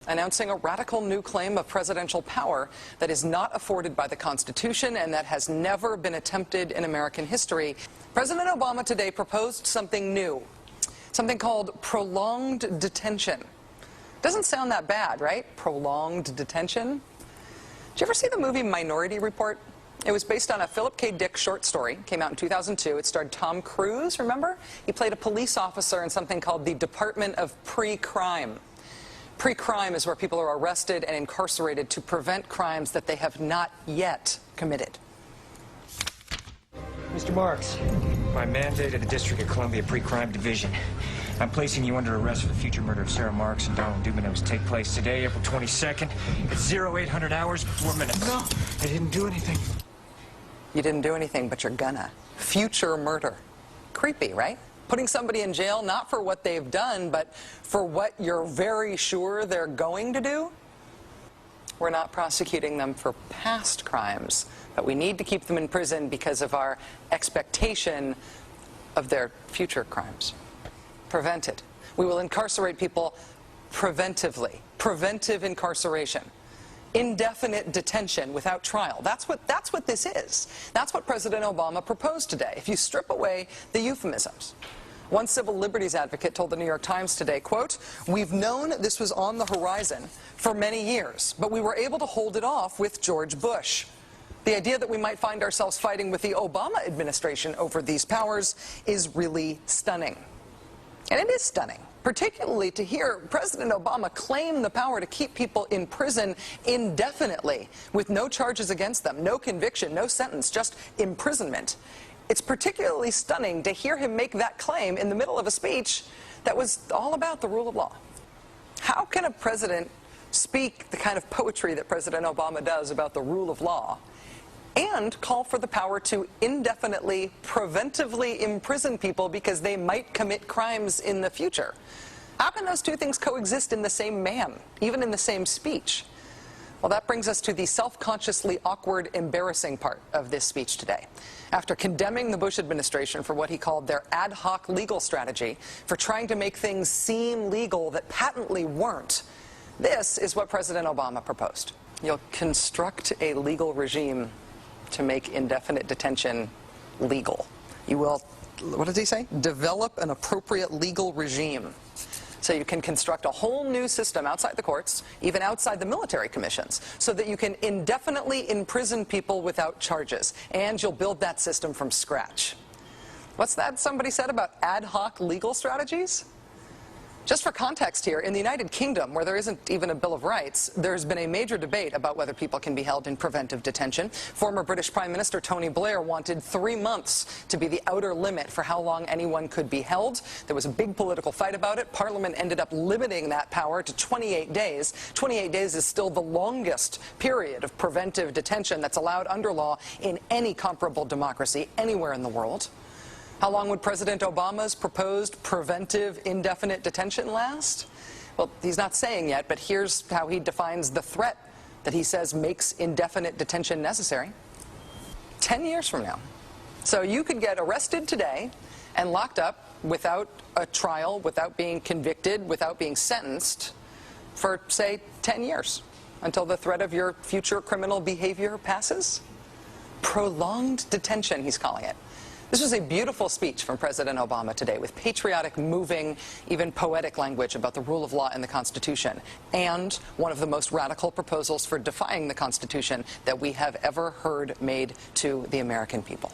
Announcing a radical new claim of presidential power that is not afforded by the Constitution and that has never been attempted in American history. President Obama today proposed something new, something called prolonged detention. Doesn't sound that bad, right? Prolonged detention. Did you ever see the movie Minority Report? It was based on a Philip K. Dick short story. Came out in 2002. It starred Tom Cruise, remember? He played a police officer in something called the Department of Pre-Crime. Pre-crime is where people are arrested and incarcerated to prevent crimes that they have not yet committed. Mr. Marks, by mandate of the District of Columbia Pre-Crime Division, I'm placing you under arrest for the future murder of Sarah Marks and Donald Dumanos. Take place today, April 22nd, at 0800 hours, 4 minutes. No, I didn't do anything. You didn't do anything, but you're gonna. Future murder. Creepy, right? Putting somebody in jail not for what they've done, but for what you're very sure they're going to do. We're not prosecuting them for past crimes, but we need to keep them in prison because of our expectation of their future crimes. Prevented. We will incarcerate people preventively. Preventive incarceration. Indefinite detention without trial. That's what this is. That's what President Obama proposed today, if you strip away the euphemisms. One civil liberties advocate told the New York Times today, quote, "We've known this was on the horizon for many years, but we were able to hold it off with George Bush. The idea that we might find ourselves fighting with the Obama administration over these powers is really stunning." And it is stunning, particularly to hear President Obama claim the power to keep people in prison indefinitely with no charges against them, no conviction, no sentence, just imprisonment. It's particularly stunning to hear him make that claim in the middle of a speech that was all about the rule of law. How can a president speak the kind of poetry that President Obama does about the rule of law and call for the power to indefinitely, preventively imprison people because they might commit crimes in the future? How can those two things coexist in the same man, even in the same speech? Well, that brings us to the self-consciously awkward, embarrassing part of this speech today. After condemning the Bush administration for what he called their ad hoc legal strategy, for trying to make things seem legal that patently weren't, this is what President Obama proposed. You'll construct a legal regime to make indefinite detention legal. You will, what does he say? Develop an appropriate legal regime. So you can construct a whole new system outside the courts, even outside the military commissions, so that you can indefinitely imprison people without charges. And you'll build that system from scratch. What's that somebody said about ad hoc legal strategies? Just for context here, in the United Kingdom, where there isn't even a Bill of Rights, there's been a major debate about whether people can be held in preventive detention. Former British Prime Minister Tony Blair wanted 3 months to be the outer limit for how long anyone could be held. There was a big political fight about it. Parliament ended up limiting that power to 28 days. 28 days is still the longest period of preventive detention that's allowed under law in any comparable democracy anywhere in the world. How long would President Obama's proposed preventive indefinite detention last? Well, he's not saying yet, but here's how he defines the threat that he says makes indefinite detention necessary. 10 years from now. So you could get arrested today and locked up without a trial, without being convicted, without being sentenced for, say, 10 years until the threat of your future criminal behavior passes. Prolonged detention, he's calling it. This was a beautiful speech from President Obama today with patriotic, moving, even poetic language about the rule of law and the Constitution, and one of the most radical proposals for defying the Constitution that we have ever heard made to the American people.